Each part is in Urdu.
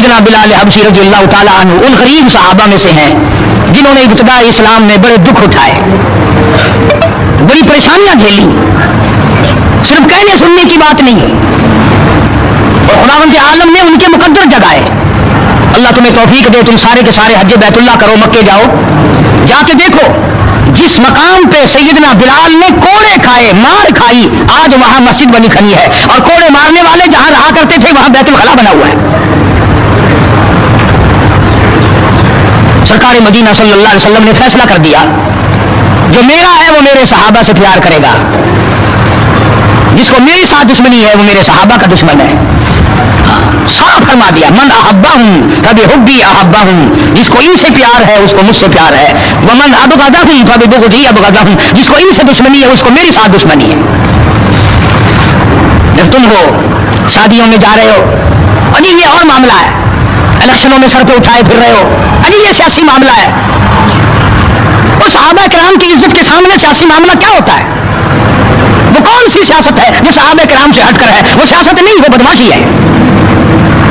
سیدنا بلال حبشی رضی اللہ تعالیٰ عنہ ان غریب صحابہ میں سے ہیں جنہوں نے ابتداء اسلام میں بڑے دکھ اٹھائے، بڑی پریشانیاں جھیلی، صرف کہنے سننے کی بات نہیں، اور خداوند عالم نے ان کے مقدر جگائے۔ اللہ تمہیں توفیق دے، تم سارے کے سارے حج بیت اللہ کرو، مکے جاؤ، جا کے دیکھو جس مقام پہ سیدنا بلال نے کوڑے کھائے، مار کھائی، آج وہاں مسجد بنی کھڑی ہے، اور کوڑے مارنے والے جہاں رہا کرتے تھے وہاں بیت الخلا بنا ہوا ہے۔ سرکار مدینہ صلی اللہ علیہ وسلم نے فیصلہ کر دیا، جو میرا ہے وہ میرے صحابہ سے پیار کرے گا، جس کو میرے ساتھ دشمنی ہے وہ میرے صحابہ کا دشمن ہے۔ صاف فرما دیا، من احبہم فبحبی احبہم، جس کو ان سے پیار ہے اس کو مجھ سے پیار ہے، ومن ابغضہم فببغضی ابغضہم، جس کو ان سے دشمنی ہے اس کو میرے ساتھ دشمنی ہے۔ جب تم ہو شادیوں میں جا رہے ہو، اجی یہ اور معاملہ ہے، الیکشنوں میں سر پہ اٹھائے پھر رہے ہو، اجی یہ سیاسی معاملہ ہے۔ اور صحابہ کرام کی عزت کے سامنے سیاسی معاملہ کیا ہوتا ہے؟ وہ کون سی سیاست ہے جو صحابہ کرام سے ہٹ کر ہے؟ وہ سیاست نہیں، وہ بدماشی ہے۔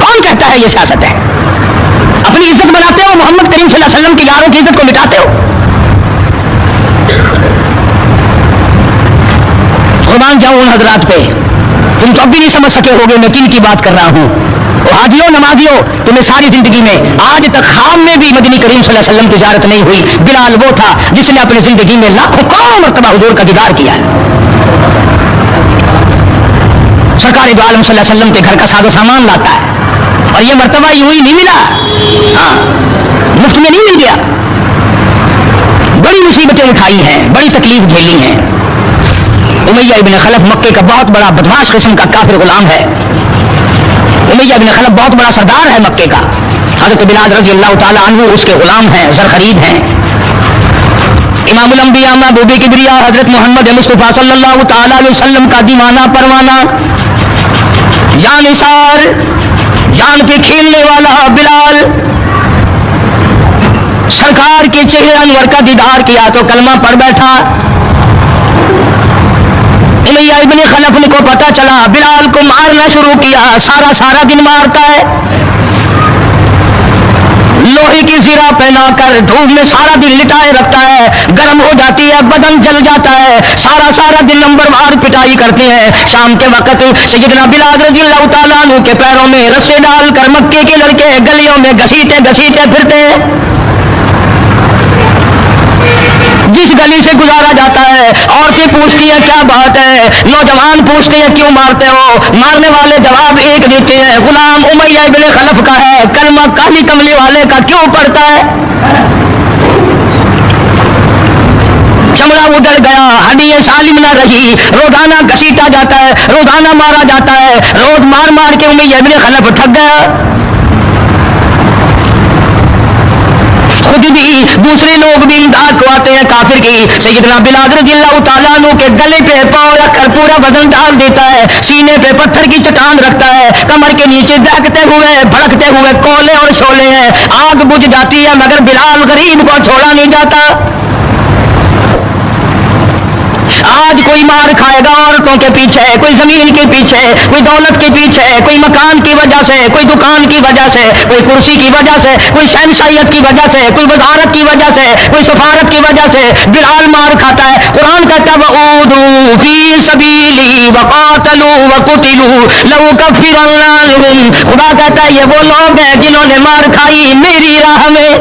کون کہتا ہے یہ سیاست ہے؟ اپنی عزت بناتے ہو، محمد کریم صلی اللہ علیہ وسلم کی یاروں کی عزت کو مٹاتے ہو۔ قربان جاؤں ان حضرات پہ، تم تو اب بھی نہیں سمجھ سکے ہوگے میں کن کی بات کر رہا ہوں۔ حاجیوں نمازیوں، تمہیں ساری زندگی میں آج تک خواب میں بھی مدنی کریم صلی اللہ علیہ وسلم کی زیارت نہیں ہوئی۔ بلال وہ تھا جس نے اپنی زندگی میں لاکھوں کروڑوں مرتبہ حضور کا دیدار کیا ہے۔ سرکار دو عالم صلی اللہ علیہ وسلم کے گھر کا ساز و سامان لاتا ہے، اور یہ مرتبہ یوں ہی نہیں ملا، ہاں مفت میں نہیں مل گیا، بڑی مصیبتیں اٹھائی ہیں، بڑی تکلیف جھیلی ہیں۔ امیہ ابن خلف مکے کا بہت بڑا بدماش قسم کا کافر غلام ہے۔ امیہ ابن خلف بہت بڑا سردار ہے مکے کا، حضرت بلال رضی اللہ تعالیٰ عنہ اس کے غلام ہیں، زر خرید ہیں۔ امام الانبیاء محبوب کبریا حضرت محمد مصطفیٰ صلی اللہ تعالیٰ علیہ وسلم کا دیوانہ پروانہ، جان نثار، جان پہ کھیلنے والا بلال، سرکار کے چہرے انور کا دیدار کیا تو کلمہ پڑھ بیٹھا۔ امیہ ابن خلف کو پتا چلا بلال کو مارنا شروع کیا، سارا دن مارتا ہے، لوہے کی زرہ پہنا کر دھوپ میں سارا دن لٹائے رکھتا ہے، گرم ہو جاتی ہے، بدن جل جاتا ہے، سارا دن نمبر وار پٹائی کرتے ہیں۔ شام کے وقت سیدنا بلال رضی اللہ تعالیٰ عنہ کے پیروں میں رسے ڈال کر مکے کے لڑکے گلیوں میں گھسیٹے پھرتے ہیں۔ جس گلی سے گزارا جاتا ہے عورتیں پوچھتی ہیں کیا بات ہے، نوجوان پوچھتے ہیں کیوں مارتے ہو، مارنے والے جواب ایک دیتے ہیں، غلام امیہ ابن خلف کا ہے، کلمہ کالی کملے والے کا کیوں پڑتا ہے؟ چمڑا اجڑ گیا، ہڈیاں سالم نہ رہی، روزانہ گھسیٹا جاتا ہے، روزانہ مارا جاتا ہے، روز مار کے امیہ ابن خلف تھک گیا۔ خود بھی دوسرے لوگ بھی امداد کو آتے ہیں کافر کی، سیدنا بلال رضی اللہ تعالیٰ عنہ کے گلے پہ پاؤں رکھ کر پورا بدن ڈال دیتا ہے، سینے پہ پتھر کی چٹان رکھتا ہے، کمر کے نیچے دہکتے ہوئے بھڑکتے ہوئے کولے اور شعلے ہیں، آگ بجھ جاتی ہے مگر بلال غریب کو چھوڑا نہیں جاتا۔ آج کوئی مار کھائے گا عورتوں کے پیچھے، کوئی زمین کے پیچھے، کوئی دولت کے پیچھے، کوئی مکان کی وجہ سے، کوئی دکان کی وجہ سے، کوئی کرسی کی وجہ سے، کوئی شہنشاہیت کی وجہ سے، کوئی وزارت کی وجہ سے، کوئی سفارت کی وجہ سے بلال مار کھاتا ہے۔ قرآن کہتا ہے وَأُوذُوا فِي سَبِيلِي وَقَاتَلُوا وَقُتِلُوا لَأُكَفِّرَنَّ عَنْهُمْ، خدا کہتا ہے یہ وہ لوگ ہیں جنہوں نے مار کھائی میری راہ میں،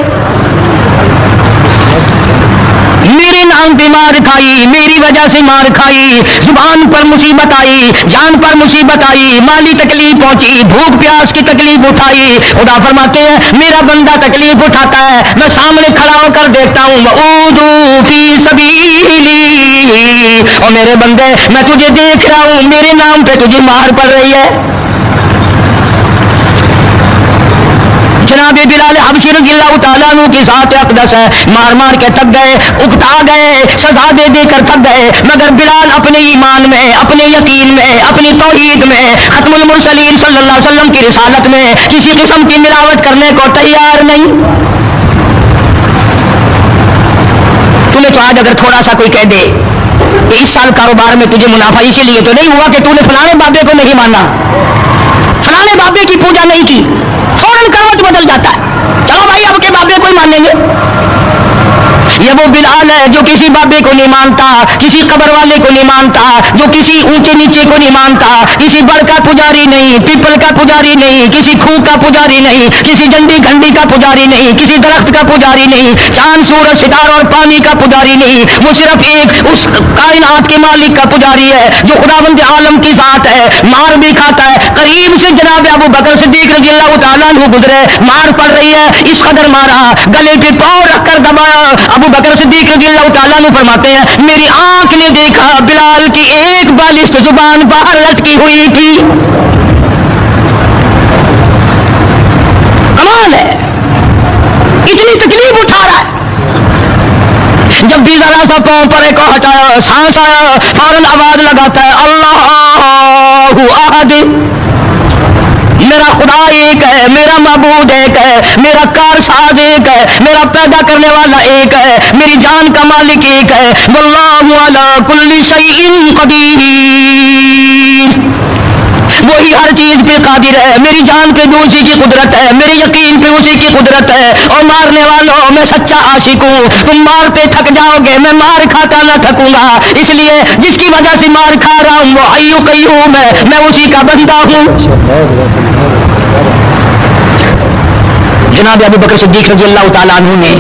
میرے نام پہ مار کھائی، میری وجہ سے مار کھائی، زبان پر مصیبت آئی، جان پر مصیبت آئی، مالی تکلیف پہنچی، بھوک پیاس کی تکلیف اٹھائی۔ خدا فرماتے ہیں میرا بندہ تکلیف اٹھاتا ہے میں سامنے کھڑا ہو کر دیکھتا ہوں وَأُوذُوا فِي سَبِيلِي، اور میرے بندے میں تجھے دیکھ رہا ہوں، میرے نام پہ تجھے مار پڑ رہی ہے۔ جناب بلال حبشی رضی اللہ تعالیٰ عنہ کی ذات اقدس ہے، مار کے تھک گئے، اکتا گئے، سزا دے کر تھک گئے، مگر بلال اپنے ایمان میں، اپنے یقین میں، اپنی توحید میں، ختم المرسلین صلی اللہ علیہ وسلم کی رسالت میں کسی قسم کی ملاوٹ کرنے کو تیار نہیں۔ تمہیں تو آج اگر تھوڑا سا کوئی کہہ دے کہ اس سال کاروبار میں تجھے منافع اسی لیے تو نہیں ہوا کہ تو نے فلانے بابے کو نہیں مانا، فلانے بابے کی پوجا نہیں کی، فوراً کرو وہ بلال ہے جو کسی بابے کو نہیں مانتا, کسی قبر والے کو نہیں مانتا, جو کسی اونچے نیچے کو نہیں مانتا, کسی بڑ کا پجاری نہیں, پیپل کا پجاری نہیں, کسی کھو کا پجاری نہیں, کسی جنڈی گھنڈی کا پجاری نہیں, کسی درخت کا پجاری نہیں, چاند سورج ستاروں اور پانی کا پجاری نہیں. وہ صرف ایک اس کائنات کے مالک کا پجاری ہے جو خداوند عالم کی ذات ہے. مار بھی کھاتا ہے. قریب سے جناب ابو بکر صدیق رضی اللہ تعالیٰ عنہ گزرے, مار پڑ رہی ہے, اس قدر مارا, گلے پہ پاؤں رکھ کر دبایا. ابو بکر صدیق رضی اللہ تعالیٰ عنہ فرماتے ہیں میری آنکھ نے دیکھا بلال کی ایک بالشت زبان باہر لٹکی ہوئی تھی. کمال ہے, اتنی تکلیف اٹھا رہا ہے. جب بھی ذرا سا پاؤں پرے کو ہٹایا, سانس آیا, فوراً آواز لگاتا ہے اللہ احد, میرا خدا ایک ہے, میرا معبود ایک ہے, میرا کار ساز ایک ہے, میرا پیدا کرنے والا ایک ہے, میری جان کا مالک ایک ہے. واللہ علی کل شیء قدیر, وہی ہر چیز پہ قادر ہے. میری جان پہ بھی اسی کی قدرت ہے, میرے یقین پہ اسی کی قدرت ہے. اور مارنے والوں میں سچا عاشق ہوں, تم مارتے تھک جاؤ گے, میں مار کھاتا نہ تھکوں گا. اس لیے جس کی وجہ سے مار کھا رہا ہوں وہ حی قیوم ہے, میں اسی کا بندہ ہوں. جناب ابو بکر صدیق رضی اللہ تعالیٰ عنہ نے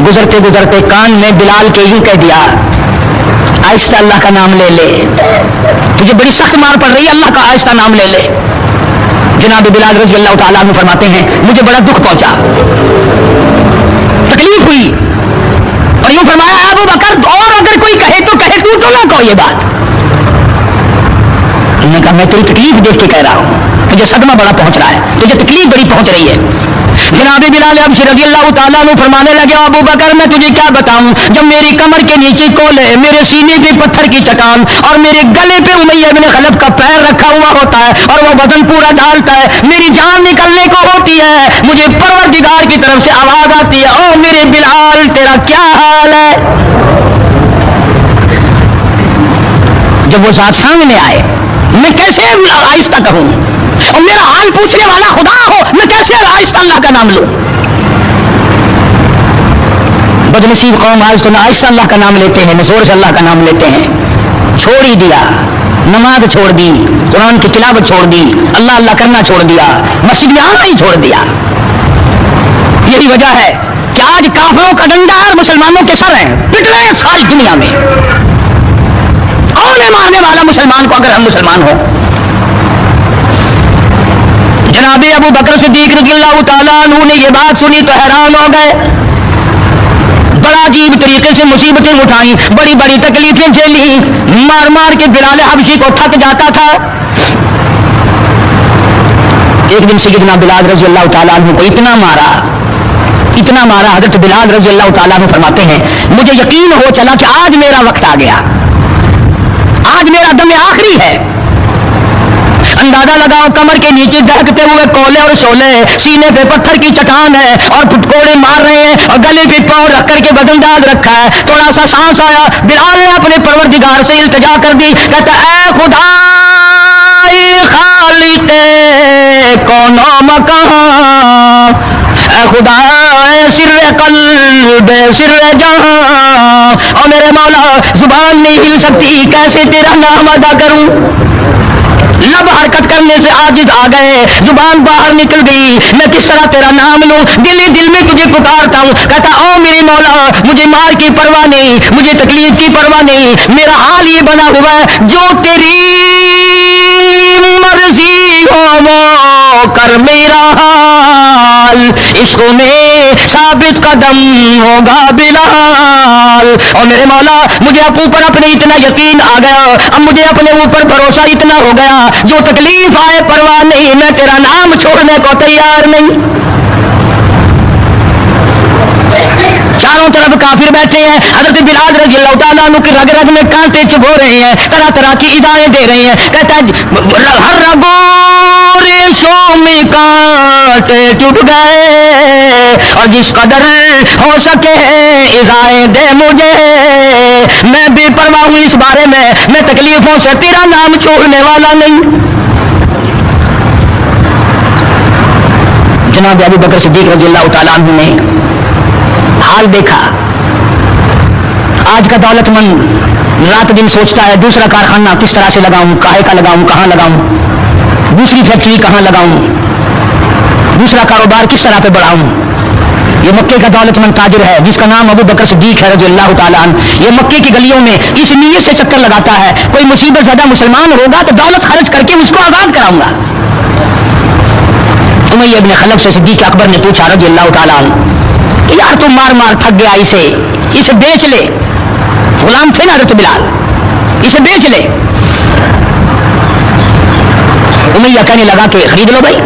گزرتے گزرتے کان میں بلال کے یوں کہہ دیا آہستہ اللہ کا نام لے لے, تجھے بڑی سخت مار پڑ رہی ہے, اللہ کا آہستہ نام لے لے. جناب بلال رضی اللہ تعالیٰ عنہ فرماتے ہیں مجھے بڑا دکھ پہنچا, تکلیف ہوئی, اور یوں فرمایا ابو بکر اور اگر کوئی کہے تو کہے, تو نہ کہو یہ بات. انہوں نے کہا میں تیری تکلیف دیکھ کے کہہ رہا ہوں, تجھے صدمہ بڑا پہنچ رہا ہے, تجھے تکلیف بڑی پہنچ رہی ہے. جناب بلال حبشی رضی اللہ تعالیٰ عنہ فرمانے لگے ابو بکر میں تجھے کیا بتاؤں, جب میری کمر کے نیچے کولے, میرے سینے پہ پتھر کی چٹان اور میرے گلے پہ امیہ بن خلف کا پیر رکھا ہوا ہوتا ہے اور وہ وزن پورا ڈالتا ہے, میری جان نکلنے کو ہوتی ہے, مجھے پروردگار کی طرف سے آواز آتی ہے او میرے بلال تیرا کیا حال ہے. جب وہ ذات سامنے آئے میں کیسے آہستہ کہوں, اور میرا حال پوچھنے والا خدا ہو, میں کیسے آہستہ اللہ کا نام لوں. بدنصیب قوم آج تو نہ آہستہ اللہ کا نام لیتے ہیں, نہ زور سے اللہ کا نام لیتے ہیں. چھوڑ ہی دیا, نماز چھوڑ دی, قرآن کی تلاوت چھوڑ دی, اللہ اللہ کرنا چھوڑ دیا, مسجد میں آنا ہی چھوڑ دیا. یہی وجہ ہے کہ آج کافروں کا ڈنڈا مسلمانوں کے سر ہیں, پٹ رہے ہیں ساری دنیا میں. کون ہے مارنے والا مسلمان کو اگر ہم مسلمان ہوں. جناب ابو بکر صدیق رضی اللہ تعالیٰ عنہ نے یہ بات سنی تو حیران ہو گئے, بڑا عجیب طریقے سے مصیبتیں اٹھائیں, بڑی بڑی تکلیفیں جھیلی, مار مار کے بلال حبشی کو تھک جاتا تھا. ایک دن سیدنا بلال رضی اللہ تعالیٰ عنہ کو اتنا مارا, حضرت بلال رضی اللہ تعالیٰ عنہ فرماتے ہیں مجھے یقین ہو چلا کہ آج میرا وقت آ گیا, آج میرا دم آخری ہے. اندازہ لگاؤ کمر کے نیچے دہکتے ہوئے کولے اور شولے, سینے پہ پتھر کی چٹان ہے اور پھٹکوڑے مار رہے ہیں, اور گلے پہ پاؤں رکھ کر کے وزن ڈال رکھا ہے. تھوڑا سا سانس آیا, بلال نے اپنے پروردگار سے التجا کر دی, کہتا اے خدا اے خالق کون و مکان, اے خدا اے سر قلب سر جہاں, اور میرے مولا زبان نہیں ہل سکتی, کیسے تیرا نام ادا کروں. لب حرکت کرنے سے عاجز آ گئے, زبان باہر نکل گئی, میں کس طرح تیرا نام لوں, دل ہی دل میں تجھے پکارتا ہوں. کہتا او میری مولا مجھے مار کی پرواہ نہیں, مجھے تکلیف کی پرواہ نہیں, میرا حال یہ بنا ہوا ہے جو تیری مرضی ہو وہ کر میرا حال, عشق میں ثابت قدم ہوگا بلال. اور میرے مولا مجھے اوپر اپنے اتنا یقین آ گیا, اب مجھے اپنے اوپر بھروسہ اتنا ہو گیا, جو تکلیف آئے پرواہ نہیں, میں تیرا نام چھوڑنے کو تیار نہیں. چاروں طرف کافر بیٹھے ہیں, حضرت بلال رضی اللہ تعالیٰ عنہ کی رگ رگ میں کانٹے چبھو رہے ہیں, طرح طرح کی ادائیں دے رہے ہیں. کہتا ہے ہر رگوں ریشوں میں کانٹے چبھ گئے, اور جس قدر ہو سکے ادائیں دے مجھے, میں بے پرواہ ہوں اس بارے میں تکلیفوں سے تیرا نام چھوڑنے والا نہیں. جناب ابو بکر صدیق رضی اللہ تعالیٰ عنہ نے حال دیکھا, آج کا دولت مند رات دن سوچتا ہے دوسرا کارخانہ کس طرح سے لگاؤں, کاہے کا لگاؤں, کہاں لگاؤں, دوسری فیکٹری کہاں لگاؤں, دوسرا کاروبار کس طرح پہ بڑھاؤں. یہ مکے کا دولت مند تاجر ہے جس کا نام ابو بکر صدیق ہے رضی اللہ تعالیٰ عنہ. یہ مکے کی گلیوں میں اس نیت سے چکر لگاتا ہے کوئی مصیبت زدہ مسلمان ہوگا تو دولت خرچ کر کے اس کو آزاد کراؤں گا. امیہ ابن خلف سے صدیق اکبر نے پوچھا رضی اللہ تعالیٰ عنہ کہ یار تم مار مار تھک گیا, اسے بیچ لے. غلام تھے نا حضرت بلال, اسے بیچ لے. امیہ کہنے لگا کہ خرید لو بھائی.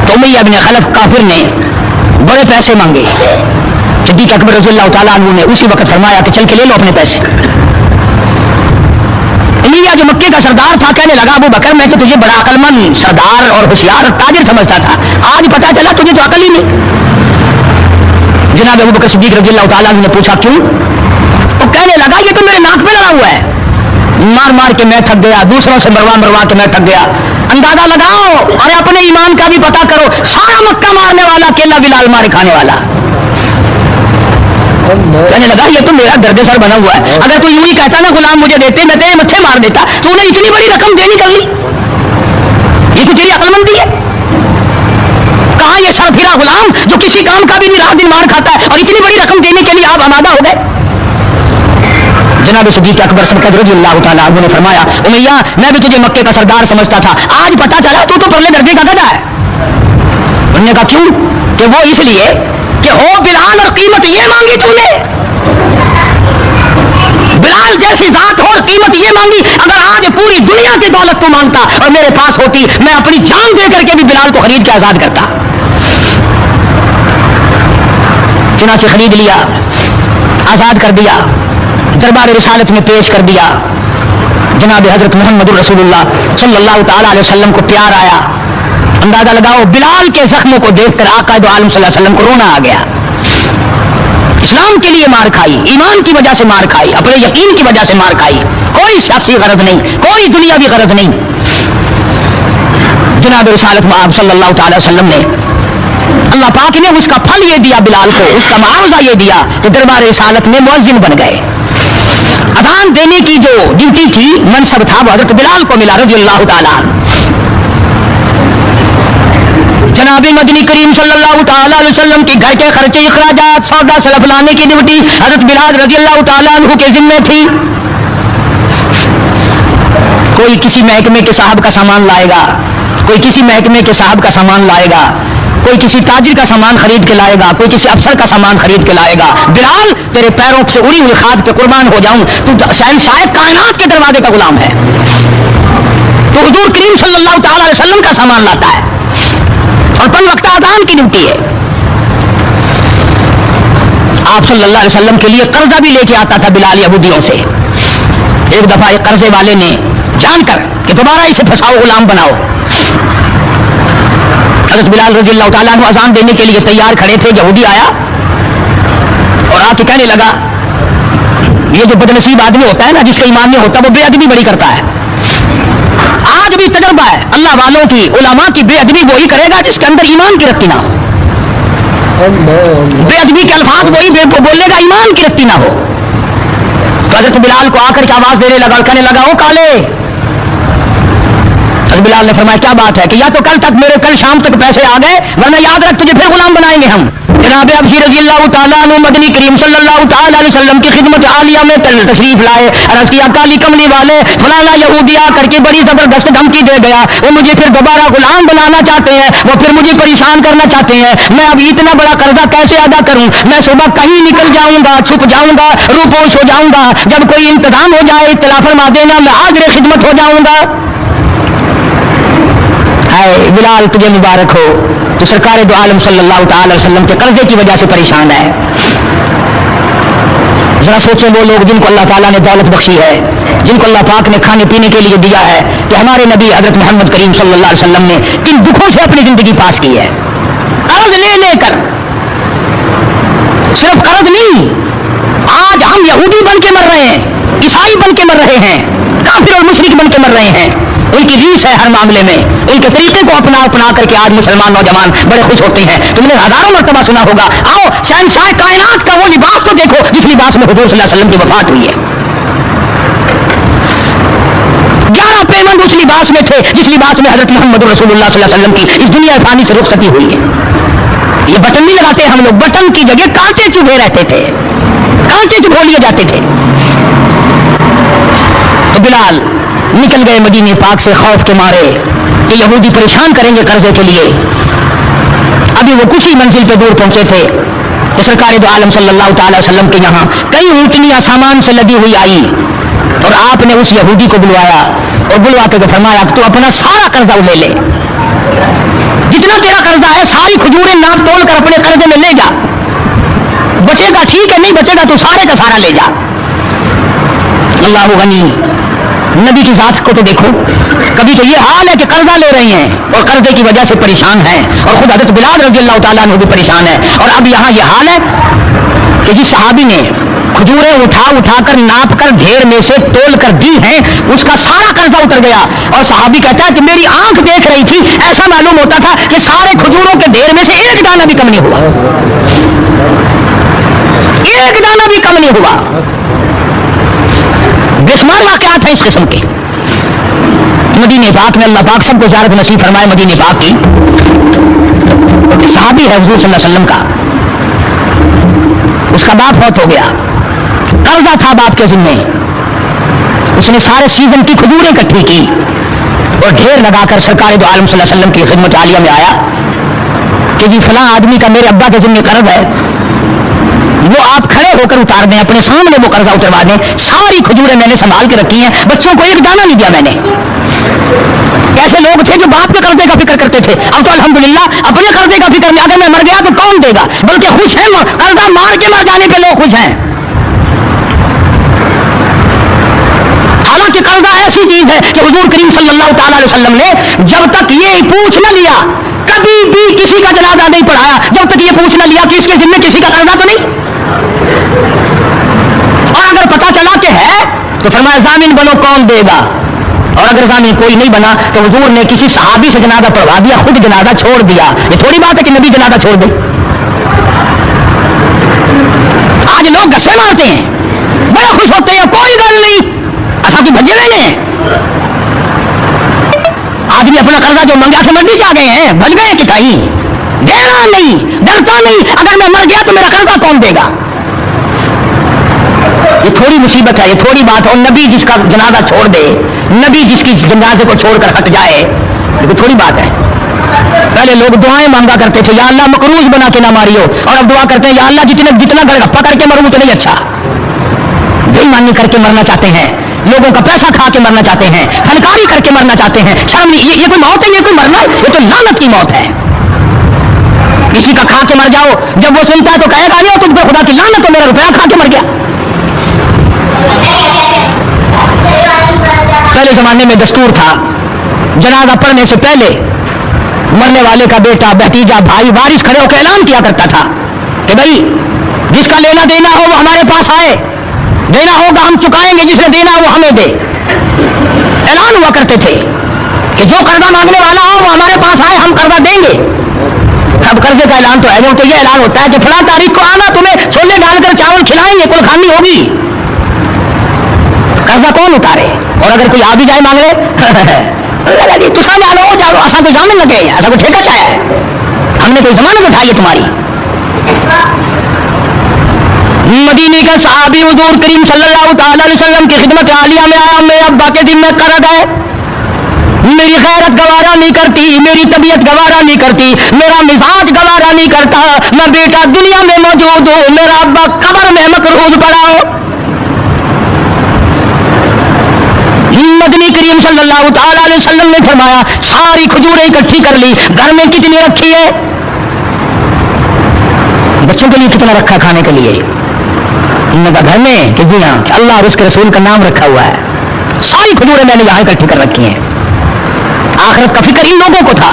تو امیہ ابن خلف کافر نے بڑے پیسے مانگے. صدیق اکبر رضی اللہ تعالیٰ عنہ نے اسی وقت فرمایا کہ چل کے لے لو اپنے پیسے. امیہ جو مکے کا سردار تھا کہنے لگا ابو بکر میں تو تجھے بڑا عقل مند سردار اور ہوشیار اور تاجر سمجھتا تھا, آج پتا چلا تجھے تو عقل ہی نہیں. جناب ابو بکر صدیق رضی اللہ تعالیٰ عنہ نے پوچھا کیوں؟ تو کہنے لگا یہ تو میرے ناک پہ لڑا ہوا ہے, مار مار کے میں تھک گیا, دوسروں سے مروا مروا کے میں تھک گیا. اندازہ لگاؤ اور اپنے ایمان کا بھی پتا کرو, سارا مکہ مارنے والا اکیلا بلال مار کھانے والا. کہنے لگا یہ تو میرا درد سر بنا ہوا ہے, اگر کوئی یوں ہی کہتا نا غلام مجھے دیتے میں تیرے مچھے مار دیتا, تو انہیں اتنی بڑی رقم دینی کر لی. یہ تو تیری عقل مندی ہے. کہاں یہ سر پھرا غلام جو کسی کام کا بھی نہیں رات دن مار کھاتا ہے اور اتنی بڑی رقم دینے کے لیے آپ آمادہ ہو گئے. جناب صدیق اکبر صدیق رضی اللہ تعالیٰ عنہ نے فرمایا امیہ میں بھی تجھے مکے کا سردار سمجھتا تھا, آج پتا چلا تو پرلے درجے کا گدھا ہے. انہوں نے کہا کیوں؟ کہ وہ اس لیے کہ ہو بلال اور قیمت یہ مانگی تو نے, بلال جیسی ذات ہو اور قیمت یہ مانگی. اگر آج پوری دنیا کی دولت تو مانگتا اور میرے پاس ہوتی میں اپنی جان دے کر کے بھی بلال کو خرید کے آزاد کرتا. چنانچہ خرید لیا, آزاد کر دیا, دربار رسالت میں پیش کر دیا. جناب حضرت محمد رسول اللہ صلی اللہ تعالی علیہ وسلم کو پیار آیا. اندازہ لگاؤ بلال کے زخموں کو دیکھ کر آقا دو عالم صلی اللہ علیہ وسلم کو رونا آ گیا. اسلام کے لیے مار کھائی, ایمان کی وجہ سے مار کھائی, اپنے یقین کی وجہ سے مار کھائی, کوئی سیاسی غرض نہیں, کوئی دنیاوی غرض نہیں. جناب رسالت میں آپ صلی اللہ تعالی وسلم نے اللہ پاک نے اس کا پھل یہ دیا بلال کو, اس کا معاوضہ یہ دیا کہ دربار رسالت میں مؤذن بن گئے. اذان دینے کی جو ڈیوٹی تھی, منصب تھا, وہ حضرت بلال کو ملا رضی اللہ تعالیٰ. جناب مدنی کریم صلی اللہ تعالیٰ علیہ وسلم کی گھر کے خرچے اخراجات سودا سلف لانے کی ڈیوٹی حضرت بلال رضی اللہ تعالیٰ عنہ کے ذمہ تھی. کوئی کسی محکمے کے صاحب کا سامان لائے گا, کوئی کسی محکمے کے صاحب کا سامان لائے گا, کوئی کسی تاجر کا سامان خرید کے لائے گا, کوئی کسی افسر کا سامان خرید کے لائے گا. بلال تیرے پیروں سے اڑی ہوئی خاک پہ قربان ہو جاؤں, تو شہنشاہ کائنات کے دروازے کا غلام ہے, تو حضور کریم صلی اللہ تعالی علیہ وسلم کا سامان لاتا ہے اور پن وقت اذان کی ڈیوٹی ہے. آپ صلی اللہ علیہ وسلم کے لیے قرضہ بھی لے کے آتا تھا بلال یہودیوں سے. ایک دفعہ ایک قرضے والے نے جان کر کہ دوبارہ اسے پھنساؤ, غلام بناؤ. حضرت بلال رضی اللہ تعالیٰ عنہ اذان دینے کے لیے تیار کھڑے تھے, یہودی آیا اور آ کے کہنے لگا یہ جو بدنصیب آدمی ہوتا ہے نا, جس کا ایمان نہیں ہوتا, وہ بے ادبی بڑی کرتا ہے. آج بھی تجربہ ہے اللہ والوں کی, علماء کی, بے ادبی وہی کرے گا جس کے اندر ایمان کی رتی نہ ہو. بے ادبی کے الفاظ وہی بولے گا, ایمان کی رتی نہ ہو. تو حضرت بلال کو آ کر کے آواز دینے لگا اور کہنے لگا او کالے. حضرت بلال نے فرمایا کیا بات ہے؟ کہ یا تو کل شام تک پیسے آ گئے, ورنہ یاد رکھ تجھے پھر غلام بنائیں گے ہم. جناب ابشر رضی اللہ تعالیٰ عنہ مدنی کریم صلی اللہ تعالیٰ علیہ وسلم کی خدمت عالیہ میں تشریف لائے. عرض کیا کالی کملی والے فلانا یہودی آ کر کے بڑی زبردست دھمکی دے گیا, وہ مجھے پھر دوبارہ غلام بنانا چاہتے ہیں, وہ پھر مجھے پریشان کرنا چاہتے ہیں. میں اب اتنا بڑا قرضہ کیسے ادا کروں؟ میں صبح کہیں نکل جاؤں گا, چھپ جاؤں گا, روپوش ہو جاؤں گا, جب کوئی انتظام ہو جائے اطلاع فرما دینا, میں حاضر خدمت ہو جاؤں گا. بلال تجھے مبارک ہو, تو سرکار دو عالم صلی اللہ تعالی وسلم کے قرضے کی وجہ سے پریشان ہے. ذرا سوچیں وہ لوگ جن کو اللہ تعالیٰ نے دولت بخشی ہے, جن کو اللہ پاک نے کھانے پینے کے لیے دیا ہے, کہ ہمارے نبی حضرت محمد کریم صلی اللہ علیہ وسلم نے کن دکھوں سے اپنی زندگی پاس کی ہے. قرض لے لے کر, صرف قرض نہیں, آج ہم یہودی بن کے مر رہے ہیں, عیسائی بن کے مر رہے ہیں, کافر اور مشرک بن کے مر رہے ہیں. ان کی ریس ہے ہر معاملے میں، ان کے طریقے کو اپنا کر کے آج مسلمان نوجوان بڑے خوش ہوتے ہیں. تم نے ہزاروں مرتبہ سنا ہوگا، آؤ شہنشاہ کائنات کا وہ لباس تو دیکھو جس لباس میں حضور صلی اللہ علیہ وسلم کی وفات ہوئی ہے. 11 پیوند اس لباس میں تھے جس لباس میں حضرت محمد رسول اللہ صلی اللہ علیہ وسلم کی اس دنیا فانی سے رخصتی ہوئی ہے. یہ بٹن نہیں لگاتے ہم لوگ، بٹن کی جگہ کانٹے چبھے رہتے تھے، کانٹے چبھو لیے جاتے تھے. تو بلال نکل گئے مدینے پاک سے خوف کے مارے کہ یہودی پریشان کریں گے قرضے کے لیے. ابھی وہ کچھ ہی منزل پہ دور پہنچے تھے کہ سرکار دو عالم صلی اللہ تعالی وسلم کے یہاں کئی اونٹنیاں سامان سے لدی ہوئی آئی اور آپ نے اس یہودی کو بلوایا اور بلوا کے فرمایا کہ تو اپنا سارا قرضہ لے لے، جتنا تیرا قرضہ ہے ساری کھجوریں ناپ تول کر اپنے قرضے میں لے جا، بچے گا ٹھیک ہے، نہیں بچے گا تو سارے کا سارا لے جا. اللہ غنی. نبی کی ذات کو تو دیکھو، کبھی تو یہ حال ہے کہ قرضہ لے رہے ہیں اور قرضے کی وجہ سے پریشان ہیں، اور خود حضرت بلال رضی اللہ تعالیٰ عنہ بھی پریشان ہے. اور اب یہاں یہ حال ہے کہ جس صحابی نے کھجوریں اٹھا کر ناپ کر ڈھیر میں سے تول کر دی ہیں اس کا سارا قرضہ اتر گیا. اور صحابی کہتا ہے کہ میری آنکھ دیکھ رہی تھی، ایسا معلوم ہوتا تھا کہ سارے کھجوروں کے ڈھیر میں سے ایک دانہ بھی کم نہیں ہوا، ایک دانہ بھی کم نہیں ہوا. بے شمار واقعات ہیں اس قسم کے. مدینہ پاک میں اللہ پاک سب کو زیارت نصیب فرمائے. مدینہ پاک کی صحابی ہے حضور صلی اللہ علیہ وسلم کا، اس کا باپ فوت ہو گیا، قرضہ تھا باپ کے ذمے. اس نے سارے سیزن کی کھجوریں اکٹھی کی اور ڈھیر لگا کر سرکار دو عالم صلی اللہ علیہ وسلم کی خدمت عالیہ میں آیا کہ جی فلاں آدمی کا میرے ابا کے ذمے قرض ہے، وہ آپ کھڑے ہو کر اتار دیں، اپنے سامنے وہ قرضہ اتروا دیں. ساری کھجوریں میں نے سنبھال کے رکھی ہیں، بچوں کو ایک دانہ نہیں دیا میں نے. ایسے لوگ تھے جو باپ کے قرضے کا فکر کرتے تھے، اب تو الحمدللہ اپنے قرضے کا فکر نہیں. اگر میں مر گیا تو کون دے گا، بلکہ خوش ہیں، قرضہ مار کے مر جانے پہ لوگ خوش ہیں. حالانکہ قرضہ ایسی چیز ہے کہ حضور کریم صلی اللہ تعالی علیہ وسلم نے جب تک یہ پوچھ نہ لیا کبھی بھی کسی کا جنازہ نہیں پڑھایا، جب تک یہ پوچھ نہ لیا کہ اس کے ذمہ کسی کا قرضہ تو نہیں. اور اگر پتا چلا کہ ہے تو فرمایا ضامن بنو، کون دے گا. اور اگر ضامن کوئی نہیں بنا تو حضور نے کسی صحابی سے جنازہ پڑھوا دیا، خود جنازہ چھوڑ دیا. یہ تھوڑی بات ہے کہ نبی جنازہ چھوڑ دے. آج لوگ گسے مارتے ہیں، بڑے خوش ہوتے ہیں، کوئی گل نہیں اچھا کی بھجے رہے ہیں. آدمی اپنا قرضہ جو منگا کے منڈی جا گئے ہیں، بھج گئے کہ کہیں دینا نہیں، ڈرتا نہیں، اگر میں مر گیا تو میرا قرضہ کون دے گا. یہ تھوڑی مصیبت ہے، یہ تھوڑی بات ہے. اور نبی جس کا جنازہ چھوڑ دے، نبی جس کی جنازے کو چھوڑ کر ہٹ جائے، یہ تھوڑی بات ہے. پہلے لوگ دعائیں مانگا کرتے تھے، یا اللہ مقروض بنا کے نہ ماریو، اور اب دعا کرتے ہیں یا اللہ جتنا گڑگپا کر کے مروں اتنا ہی اچھا. بے ایمانی کر کے مرنا چاہتے ہیں، لوگوں کا پیسہ کھا کے مرنا چاہتے ہیں، فنکاری کر کے مرنا چاہتے ہیں. شرم نہیں، یہ کوئی موت ہے، یہ کوئی مرنا ہے، یہ تو لعنت کی موت ہے. کسی کا کھا کے مر جاؤ، جب وہ سنتا ہے تو کہے گا نہیں تم کو خدا کی لعنت ہے، میرا روپیہ کھا کے مر گیا. پہلے زمانے میں دستور تھا جنازہ پڑھنے سے پہلے مرنے والے کا بیٹا، بھتیجا، بھائی، وارث کھڑے ہو کے اعلان کیا کرتا تھا کہ بھائی جس کا لینا دینا ہو وہ ہمارے پاس آئے، دینا ہوگا ہم چکائیں گے، جس نے دینا وہ ہمیں دے. اعلان ہوا کرتے تھے کہ جو قرضہ مانگنے والا ہو وہ ہمارے پاس آئے، ہم قرضہ دیں گے. اب قرضے کا اعلان تو ہے نہیں، تو یہ اعلان ہوتا ہے کہ فلاں تاریخ کو آنا، تمہیں چھولے ڈال کر چاول کھلائیں گے، کل کھانی ہوگی. قرضہ کون اتارے؟ اور اگر کوئی آ بھی جائے مانگے تصا جانو جانو اصا کوئی جامن لگے، ایسا کوئی ٹھیکہ چاہے، ہم نے کوئی ضمانت اٹھائی ہے تمہاری. مدینے کا صحابی حضور کریم صلی اللہ تعالی علیہ وسلم کی خدمت عالیہ میں آیا، میرے ابا کے دل میں قرض ہے، میری غیرت گوارا نہیں کرتی، میری طبیعت گوارا نہیں کرتی، میرا مزاج گوارا نہیں کرتا، میں بیٹا دنیا میں موجود ہوں، میرا ابا قبر میں مقروض پڑا ہو. مدنی کریم صلی اللہ تعالی علیہ وسلم نے فرمایا ساری کھجوریں اکٹھی کر لی، گھر میں کتنی رکھی ہے؟ بچوں کے لیے کتنا رکھا کھانے کے لیے؟ انہوں نے کہا گھر میں کہ جی ہاں، کہ اللہ اور اس کے رسول کا نام رکھا ہوا ہے. ساری کھجوریں میں نے یہاں اکٹھی کر رکھی ہیں. آخرت کا فکر ان لوگوں کو تھا.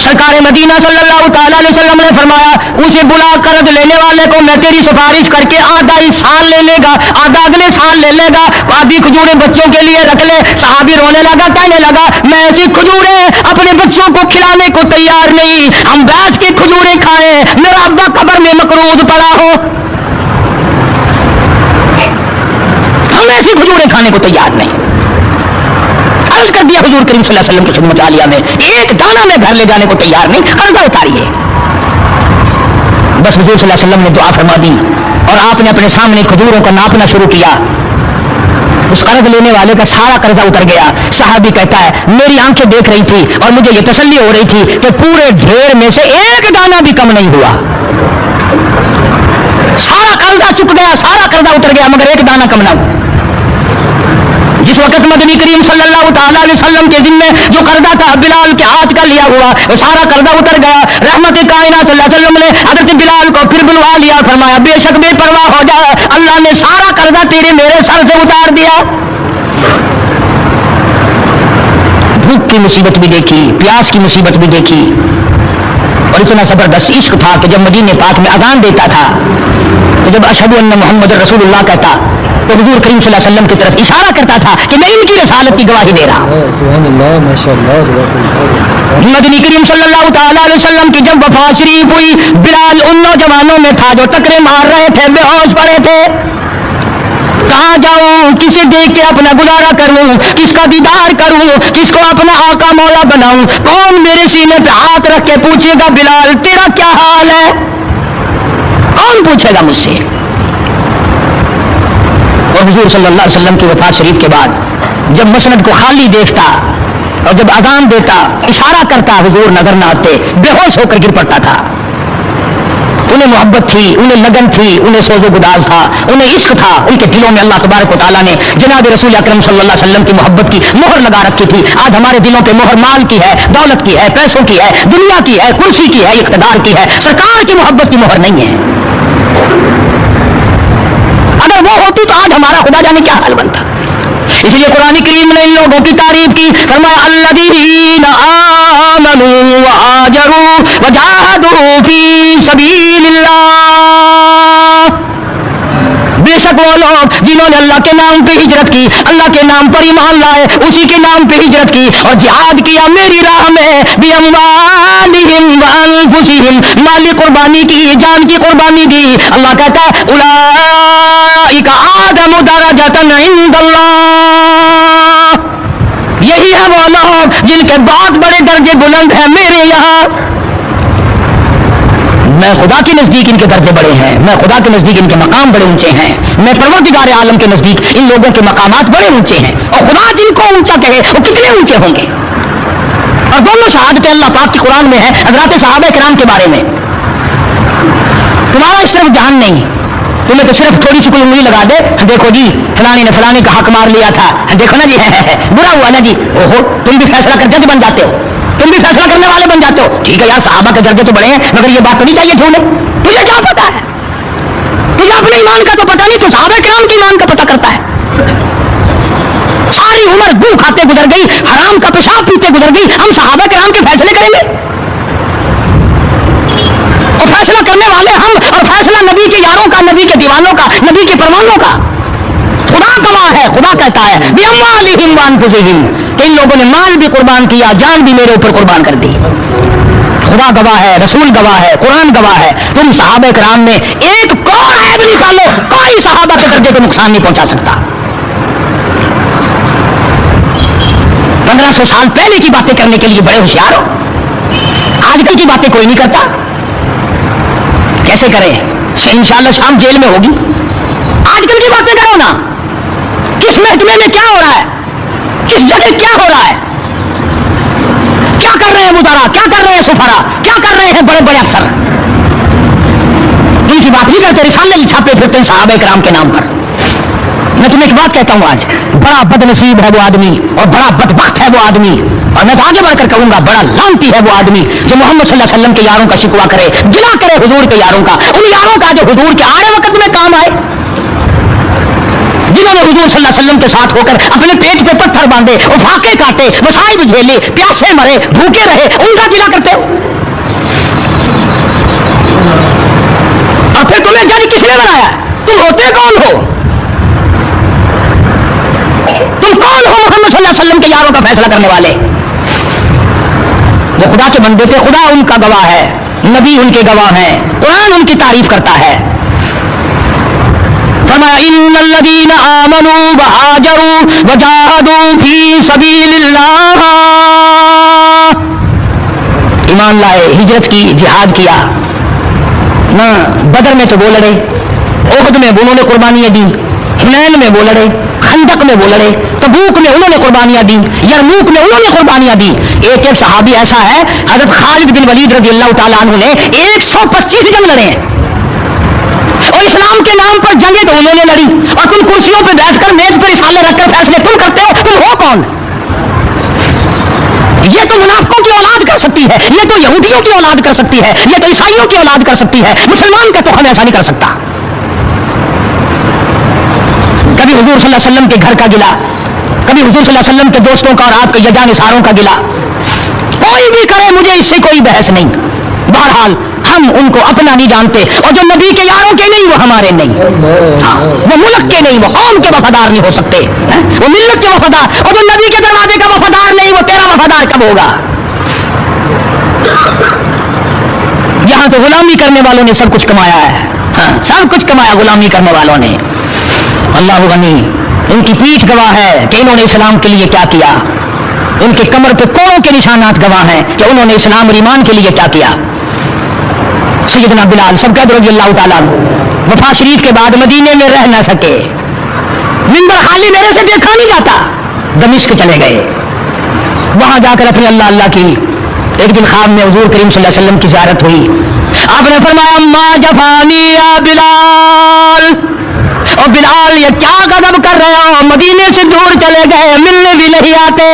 سرکار مدینہ صلی اللہ تعالی علیہ وسلم نے فرمایا اسے بلا قرض لینے والے کو میں تیری سفارش کر کے آدھا اس سال لے لے گا، آدھا اگلے سال لے لے گا، آدھی کھجوریں بچوں کے لیے رکھ لے۔ صحابی رونے لگا، کہنے لگا میں ایسی کھجوریں اپنے بچوں کو کھلانے کو تیار نہیں، ہم بیٹھ کے کھجوریں کھائیں، میرا ابا قبر میں مقروض پڑا ہو، ہم ایسی کھجوریں کھانے کو تیار نہیں۔ عرض کر دیا حضور کریم صلی اللہ علیہ وسلم کی خدمت عالیہ میں، ایک دانہ میں گھر لے جانے کو تیار نہیں، قرضہ اتاریے۔ بس حضور صلی اللہ علیہ وسلم نے دعا فرما دی اور آپ نے اپنے سامنے کھجوروں کا ناپنا شروع کیا۔ اس قرض لینے والے کا سارا قرضہ اتر گیا۔ صحابی کہتا ہے میری آنکھیں دیکھ رہی تھی اور مجھے یہ تسلی ہو رہی تھی کہ پورے ڈھیر میں سے ایک دانہ بھی کم نہیں ہوا، سارا قرضہ چک گیا، سارا قرضہ اتر گیا، مگر ایک دانہ کم نہ ہوا۔ جس وقت مدنی کریم صلی اللہ تعالی علیہ وسلم کے ذمے جو قرضہ تھا بلال کے ہاتھ کا لیا ہوا، وہ سارا قرضہ اتر گیا۔ رحمت کائنات صلی اللہ علیہ وسلم نے حضرت بلال کو پھر بلوا لیا، فرمایا بے شک بے پرواہ ہو جا، اللہ نے سارا قرضہ تیرے میرے سر سے اتار دیا۔ بھوک کی مصیبت بھی دیکھی، پیاس کی مصیبت بھی دیکھی، اور اتنا زبردست عشق تھا کہ جب مدینے پاک میں اذان دیتا تھا تو جب اشہد ان محمد رسول اللہ کہتا تو حضور کریم صلی اللہ علیہ وسلم کی طرف اشارہ کرتا تھا کہ میں ان کی رسالت کی گواہی دے رہا ہوں۔ مدنی کریم صلی اللہ تعالی علیہ وسلم کی جب وفات شریف ہوئی، بلال ان نوجوانوں میں تھا جو ٹکرے مار رہے تھے، بے ہوش پڑے تھے۔ کہاں جاؤں، کسے دیکھ کے اپنا گزارا کروں، کس کا دیدار کروں، کس کو اپنا آقا مولا بناؤں، کون میرے سینے پہ ہاتھ رکھ کے پوچھے گا بلال تیرا کیا حال ہے، کون پوچھے گا مجھ سے۔ اور حضور صلی اللہ علیہ وسلم کی وفات شریف کے بعد جب مسند کو خالی دیکھتا اور جب اذان دیتا اشارہ کرتا حضور نظر نہ آتے، بے ہوش ہو کر گر پڑتا تھا۔ انہیں محبت تھی، انہیں لگن تھی، انہیں سوز و گداز تھا، انہیں عشق تھا، ان کے دلوں میں اللہ تبارک و تعالیٰ نے جناب رسول اکرم صلی اللہ علیہ وسلم کی محبت کی مہر لگا رکھی تھی۔ آج ہمارے دلوں پہ مہر مال کی ہے، دولت کی ہے، پیسوں کی ہے، دنیا کی ہے، کرسی کی ہے، اقتدار کی ہے، سرکار کی محبت کی مہر نہیں ہے۔ اگر وہ ہوتی تو آج ہمارا خدا جانے کیا حال بنتا۔ اس لیے قرآن کریم نے ان لوگوں کی تعریف کی، فرمایا الذین آمنوا وہاجروا وجاہدوا فی سبیل اللہ، بے شک وہ لوگ جنہوں نے اللہ کے نام پہ ہجرت کی، اللہ کے نام پر ایمان لائے، اسی کے نام پہ ہجرت کی اور جہاد کیا میری راہ میں، بِأَمْوَالِهِمْ وَأَنفُسِهِمْ، مالی قربانی کی، جان کی قربانی دی۔ اللہ کہتا ہے اولئک اعظم درجۃ عند اللہ، یہی ہے وہ لوگ جن کے بہت بڑے درجے بلند ہیں میرے یہاں۔ میں خدا کے نزدیک ان کے درجے بڑے ہیں، میں خدا کے نزدیک ان کے مقام بڑے اونچے ہیں، میں پروردگار عالم کے نزدیک ان لوگوں کے مقامات بڑے اونچے ہیں، اور خدا جن کو اونچا کہے وہ کتنے اونچے ہوں گے۔ اور دونوں شہادتیں اللہ پاک کی قرآن میں ہیں حضرات صحابہ کرام کے بارے میں۔ تمہارا صرف جہان نہیں، تمہیں تو صرف تھوڑی سی کوئی انگلی لگا دے، دیکھو جی فلانی نے فلانی کا حق مار لیا تھا، دیکھو نا جی برا ہوا نا جی، اوہو تم بھی فیصلہ کر جج بن جاتے ہو، تم بھی فیصلہ کرنے والے بن جاتے ہو۔ ٹھیک ہے یار صحابہ کے درجے تو بڑے ہیں، مگر یہ بات تو نہیں چاہیے تھی انہیں، تجھے کیا پتا ہے، تجھے اپنے ایمان کا تو پتا نہیں، تو صحابہ کرام کے ایمان کا پتا کرتا ہے۔ ساری عمر گو کھاتے گزر گئی، حرام کا پیشاب پیتے گزر گئی، ہم صحابہ کرام کے فیصلے کریں گے؟ اور فیصلہ کرنے والے ہم، اور فیصلہ نبی کے یاروں کا، نبی کے دیوانوں کا، نبی کے پروانوں کا۔ خدا گواہ ہے، خدا کہتا ہے بِأَمْوَالِهِمْ وَأَنفُسِهِمْ، ان لوگوں نے مال بھی قربان کیا، جان بھی میرے اوپر قربان کر دی۔ خدا گواہ ہے، رسول گواہ ہے، قرآن گواہ ہے، تم صحابہ کرام میں ایک کوئی عیب نکالو، کوئی صحابہ کے درجے کو نقصان نہیں پہنچا سکتا۔ 1500 سال پہلے کی باتیں کرنے کے لیے بڑے ہوشیار ہو، آج کل کی باتیں کوئی نہیں کرتا۔ کیسے کریں؟ انشاءاللہ شام جیل میں ہوگی، آج کل کی باتیں کرو نا، کس محکمے میں کیا ہو رہا ہے، کس جگہ کیا ہو رہا ہے، کیا کر رہے ہیں وزراء، کیا کر رہے ہیں سفراء، کیا کر رہے ہیں بڑے بڑے افسر، ان کی بات نہیں کرتے، رسالے چھاپے پھرتے ہیں صحابہ کرام کے نام پر۔ میں تمہیں ایک بات کہتا ہوں، آج بڑا بد نصیب ہے وہ آدمی، اور بڑا بدبخت ہے وہ آدمی، اور میں تو آگے بڑھ کر کہوں گا بڑا لعنتی ہے وہ آدمی جو محمد صلی اللہ علیہ وسلم کے یاروں کا شکوہ کرے، گلا کرے حضور کے یاروں کا، ان یاروں کا جو حضور کے آڑے وقت میں کام آئے، جنہوں نے حضور صلی اللہ علیہ وسلم کے ساتھ ہو کر اپنے پیٹ پہ پتھر باندھے اور فاقے کاٹے, مصائب جھیلے, پیاسے مرے, بھوکے رہے, ان کا گلہ کرتے ہو. اور پھر تمہیں جج کس نے بنایا؟ تم ہوتے کون ہو؟ تم کون ہو محمد صلی اللہ علیہ وسلم کے یاروں کا فیصلہ کرنے والے؟ وہ خدا کے بندے تھے, خدا ان کا گواہ ہے, نبی ان کے گواہ ہیں, قرآن ان کی تعریف کرتا ہے. فرمایا ان الذین آمنوا وہاجروا وجاہدوا فی سبیل اللہ, ایمان لائے, ہجرت کی, جہاد کیا. نہ بدر میں تو وہ لڑے, احد میں انہوں نے قربانیاں دی, حنین میں وہ لڑے, خندق میں وہ لڑے, تبوک میں انہوں نے قربانیاں دی, یرموک میں انہوں نے قربانیاں دی. ایک ایک صحابی ایسا ہے, حضرت خالد بن ولید رضی اللہ تعالیٰ عنہ نے 125 جنگ لڑے ہیں, اور اسلام کے نام پر جنگیں تو انہوں نے لڑی, اور تم کرسیوں پہ بیٹھ کر میز پر رسالے رکھ کر فیصلے تم کرتے ہو. تم ہو کون؟ یہ تو منافقوں کی اولاد کر سکتی ہے, یہ تو یہودیوں کی اولاد کر سکتی ہے, یہ تو عیسائیوں کی اولاد کر سکتی ہے, مسلمان کا تو ہم ایسا نہیں کر سکتا. کبھی حضور صلی اللہ علیہ وسلم کے گھر کا گلا, کبھی حضور صلی اللہ علیہ وسلم کے دوستوں کا اور آپ کے جانثاروں کا گلا. کوئی بھی کرے, مجھے اس سے کوئی بحث نہیں. بہرحال ہم ان کو اپنا نہیں جانتے, اور جو نبی کے یاروں کے نہیں وہ ہمارے نہیں. ہاں, وہ ملک کے نہیں, وہ قوم کے وفادار نہیں ہو سکتے, وہ ملت کے وفادار. اور جو نبی کے دروازے کا وفادار نہیں, وہ تیرا وفادار کب ہوگا؟ یہاں تو غلامی کرنے والوں نے سب کچھ کمایا ہے, ہاں سب کچھ کمایا غلامی کرنے والوں نے. اللہ غنی, ان کی پیٹھ گواہ ہے کہ انہوں نے اسلام کے لیے کیا کیا. ان کے کمر پہ کوڑوں کے نشانات گواہ ہیں کہ انہوں نے اسلام اور ایمان کے لیے کیا کیا. سیدنا بلال سبقت رضی اللہ تعالیٰ وفات شریف کے بعد مدینے میں رہ نہ سکے, منبر خالی میرے سے دیکھا نہیں جاتا, دمشق چلے گئے. وہاں جا کر اپنے اللہ اللہ کی. ایک دن خواب میں حضور کریم صلی اللہ علیہ وسلم کی زیارت ہوئی. آپ نے فرمایا ما جفانی یا بلال, اور بلال یہ کیا غضب کر رہے ہو, مدینے سے دور چلے گئے, ملنے بھی نہیں آتے.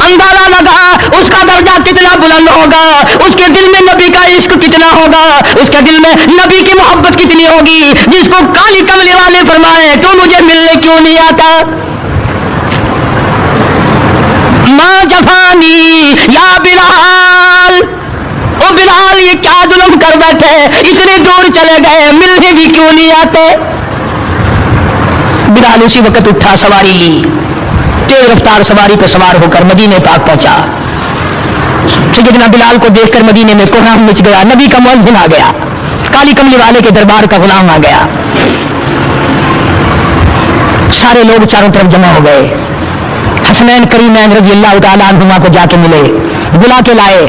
اندازہ لگا اس کا درجہ کتنا بلند ہوگا, اس کے دل میں نبی کا عشق کتنا ہوگا, اس کے دل میں نبی کی محبت کتنی ہوگی, جس کو کالی کملی والے فرمائے تو مجھے ملنے کیوں نہیں آتا. ما جفانی یا بلال, او بلال یہ کیا ظلم کر بیٹھے, اتنے دور چلے گئے, ملنے بھی کیوں نہیں آتے. بلال اسی وقت اٹھا, سواری لی, تیز رفتار سواری پہ سوار ہو کر مدینے پاک پہنچا. سیدنا بلال کو دیکھ کر مدینے میں کوہرام مچ گیا. نبی کا مؤذن آ گیا, کالی کملی والے کے دربار کا غلام آ گیا. سارے لوگ چاروں طرف جمع ہو گئے. حسنین کریمین رضی اللہ تعالیٰ عنہما کو جا کے ملے, بلا کے لائے.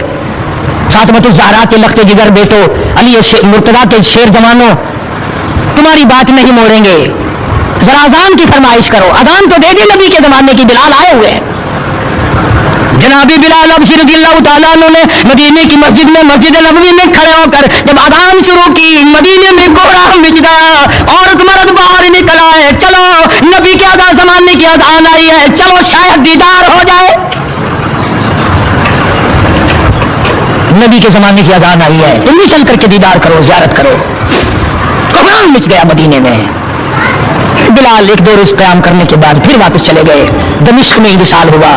فاطمۃ الزہرا کے لخت جگر بیٹو, علی مرتضیٰ کے شیر جوانوں, تمہاری بات نہیں موڑیں گے, ذرا اذان کی فرمائش کرو. اذان تو دے دی نبی کے زمانے کی, بلال آئے ہوئے ہیں. جنابی بلال ابشر رضی اللہ تعالیٰ عنہ نے مدینے کی مسجد میں, مسجد نبوی میں کھڑے ہو کر جب اذان شروع کی, مدینے میں کوہرام مچ گیا. عورت مرد باہر نکل آئے, چلو نبی کے اذان زمانے کی اذان آئی ہے, چلو شاید دیدار ہو جائے. نبی کے زمانے کی اذان آئی ہے, جلدی چل کر کے دیدار کرو, زیارت کرو. کوہرام مچ گیا مدینے میں. بلال ایک دو روز قیام کرنے کے بعد پھر واپس چلے گئے. دمشق میں انتقال ہوا.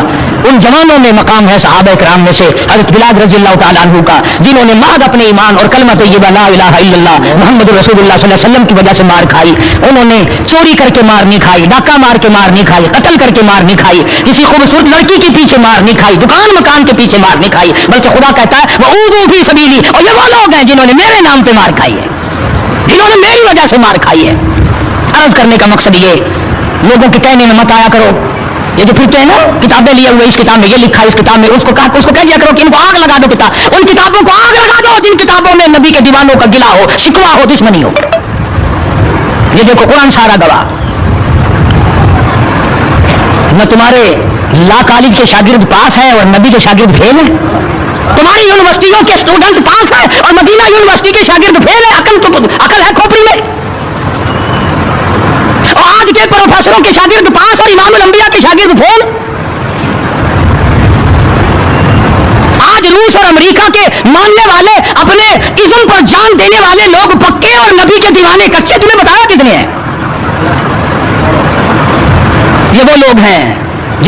ان جوانوں میں مقام ہے صحابہ کرام میں سے حضرت بلال رضی اللہ تعالیٰ عنہ کا, جنہوں نے محض اپنے ایمان اور کلمہ طیبہ لا الہ الا اللہ محمد رسول اللہ صلی اللہ علیہ وسلم کی وجہ سے مار کھائی. انہوں نے چوری کر کے مار نہیں کھائی, ڈاکہ مار کے مار نہیں کھائی, قتل کر کے مار نہیں کھائی, کسی خوبصورت لڑکی کے پیچھے مار نہیں کھائی, دکان مکان کے پیچھے مار نہیں کھائی, بلکہ خدا کہتا ہے وَأُوذُوا فِي سَبِيلِي, اور یہ وہ لوگ ہیں جنہوں نے میرے نام پہ مار کھائی ہے, جنہوں نے میری وجہ سے مار کھائی ہے. عرض کرنے کا مقصد یہ, لوگوں کے کہنے میں مت آیا کرو. یہ جو پھرتے ہیں نا کتابیں لیے ہوئے, اس کتاب میں یہ لکھا ہے, اس کتاب میں اس کو کہہ دیا کرو کہ ان کو آگ لگا دو. کتاب ان کتابوں کو آگ لگا دو جن کتابوں میں نبی کے دیوانوں کا گلا ہو, شکوا ہو, دشمنی ہو. یہ دیکھو قرآن سارا گواہ. نہ تمہارے لا کالج کے شاگرد پاس ہے اور نبی کے شاگرد فیل ہیں. تمہاری یونیورسٹیوں کے اسٹوڈنٹ پاس ہے اور مدینہ یونیورسٹی کے شاگرد فیل ہے. عقل ہے کھوپڑی میں. اور آج کے پروفیسروں کے شاگرد پاس اور امام الانبیاء کے شاگرد فیل. آج روس اور امریکہ کے ماننے والے, اپنے اسم پر جان دینے والے لوگ پکے اور نبی کے دیوانے کچے. تمہیں بتایا کس نے ہے؟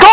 2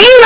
3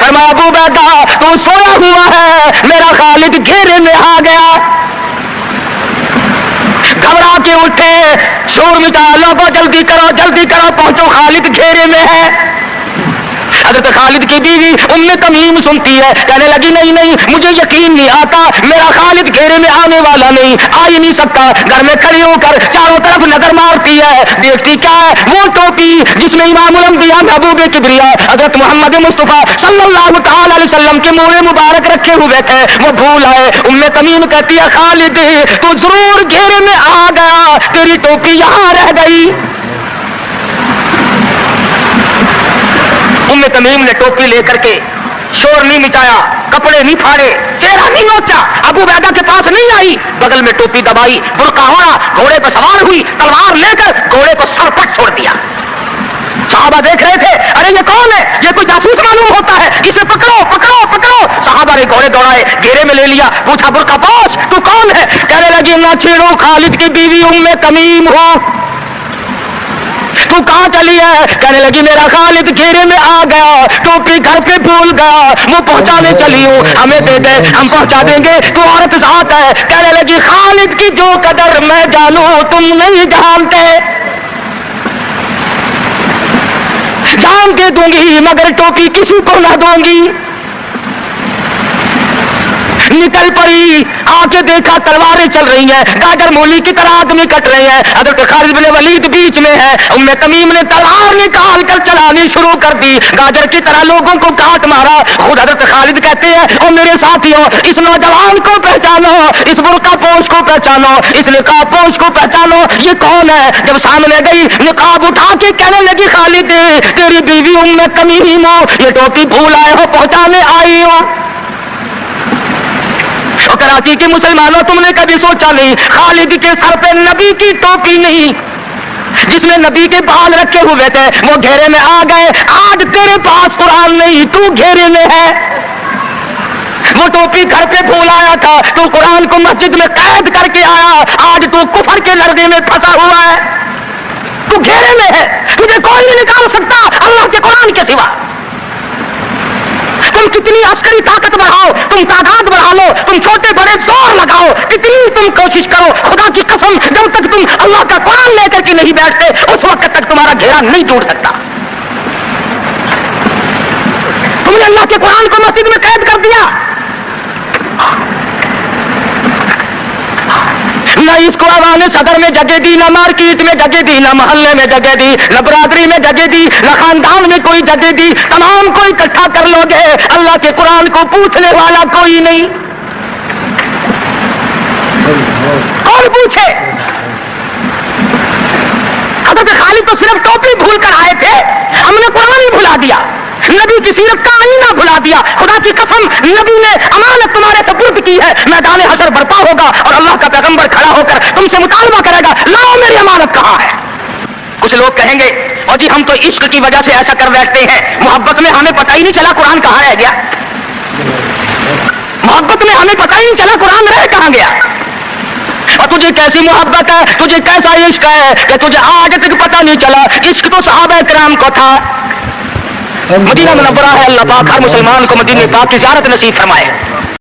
فرمایا ابو عبیدہ تو سویا ہوا ہے, میرا خالد گھیرے میں آ گیا. گھبرا کے اٹھے, شور مچا, لوگوں جلدی کرو پہنچو, خالد گھیرے میں ہے. حضرت خالد کی بیوی ام تمیم سنتی ہے, کہنے لگی نہیں مجھے یقین نہیں آتا, میرا خالد گھیرے میں آنے والا نہیں, آ ہی نہیں سکتا. گھر میں کھڑی ہو کر چاروں طرف نظر مارتی ہے, دیکھتی کیا ہے, وہ ٹوپی جس میں امام الانبیاء محبوب کبریا حضرت محمد مصطفیٰ صلی اللہ تعالی علیہ وسلم کے منہ مبارک رکھے ہوئے تھے, وہ بھول آئے. ام تمیم کہتی ہے خالد تو ضرور گھیرے میں آ گیا, تیری ٹوپی یہاں رہ گئی. ام تمیم نے ٹوپی لے کر کے شور نہیں مچایا, کپڑے نہیں پھاڑے, چہرہ نہیں نوچا, ابو عبیدہ کے پاس نہیں آئی, بغل میں ٹوپی دبائی, برقع اوڑھا, گھوڑے پہ سوار ہوئی, تلوار لے کر گھوڑے کو سر پر چھوڑ دیا. صحابہ دیکھ رہے تھے, ارے یہ کون ہے, یہ کوئی جاسوس معلوم ہوتا ہے, اسے پکڑو. صحابہ نے گھوڑے دوڑائے, گھیرے میں لے لیا, پوچھا برقع پوش تو کون ہے, کہنے لگی نہ چھیڑو, خالد کی بیوی ام تمیم ہو. تو کہاں چلی ہے, کہنے لگی میرا خالد گھیرے میں آ گیا, ٹوپی گھر پہ بھول گیا, وہ پہنچانے چلی ہوں, ہمیں دے دے ہم پہنچا دیں گے, تو عورت ذات ہے. کہنے لگی خالد کی جو قدر میں جانوں تم نہیں جانتے, جان کے دوں گی مگر ٹوپی کسی کو نہ دوں گی. نکل پڑی, آ کے دیکھا تلواریں چل رہی ہیں, گاجر مولی کی طرح آدمی کٹ رہے ہیں. حضرت خالد بن ولید بیچ میں ہے, ام تمیم نے تلوار نکال کر چلانی شروع کر دی, گاجر کی طرح لوگوں کو کاٹ مارا. خود حضرت خالد کہتے ہیں اور میرے ساتھیوں, اس نوجوان کو پہچانو, اس برقع پوش کو پہچانو, اس نقاب پوش کو پہچانو, یہ کون ہے. جب سامنے گئی, نقاب اٹھا کے کہنے لگی خالد تیری بیوی ام تمیم ہو, یہ ٹوپی بھول آئے ہو, پہنچانے آئی ہو. کراچی کے مسلمانوں, تم نے کبھی سوچا نہیں خالد کے سر پہ نبی کی ٹوپی نہیں, جس میں نبی کے بال رکھے ہوئے تھے, وہ گھیرے میں آ گئے. آج تیرے پاس قرآن نہیں, تو گھیرے میں ہے. وہ ٹوپی گھر پہ بھول آیا تھا, تو قرآن کو مسجد میں قید کر کے آیا, آج تو کفر کے لڑنے میں پھنسا ہوا ہے, تو گھیرے میں ہے, تجھے کوئی نہیں نکال سکتا اللہ کے قرآن کے سوا. تم کتنی عسکری طاقت بڑھاؤ, تم تعداد بڑھا لو, تم چھوٹے بڑے زور لگاؤ, کتنی تم کوشش کرو, خدا کی قسم جب تک تم اللہ کا قرآن لے کر کے نہیں بیٹھتے اس وقت تک تمہارا گھیرا نہیں ٹوٹ سکتا. تم نے اللہ کے قرآن کو مسجد میں قید کر دیا, نہ اس کو عوام صدر میں جگہ دی, نہ مارکیٹ میں جگہ دی, نہ محلے میں جگہ دی, نہ برادری میں جگہ دی, نہ خاندان میں کوئی جگہ دی. تمام کو اکٹھا کر لو گے, اللہ کے قرآن کو پوچھنے والا کوئی نہیں. کون پوچھے. حضرت خالد تو صرف ٹوپی بھول کر آئے تھے, ہم نے قرآن ہی بھلا دیا, نبی کی سیرت کا آئینہ بھلا دیا. خدا کی قسم نبی نے امانت تمہارے سپرد کی ہے, میدان حشر برپا ہوگا اور اللہ کا پیغمبر کھڑا ہو کر تم سے مطالبہ کرے گا, لاؤ میری امانت کہاں ہے. کچھ لوگ کہیں گے اور جی ہم تو عشق کی وجہ سے ایسا کر بیٹھتے ہیں, محبت میں ہمیں پتہ ہی نہیں چلا قرآن کہاں رہ گیا, محبت میں ہمیں پتہ ہی نہیں چلا قرآن رہ کہاں گیا. اور تجھے کیسی محبت ہے, تجھے کیسا عشق ہے کہ تجھے آج تک پتہ نہیں چلا. عشق تو صحابہ کرام کو تھا. مدینہ منورہ ہے, اللہ پاک ہر مسلمان کو مدینہ پاک کی زیارت نصیب فرمائے.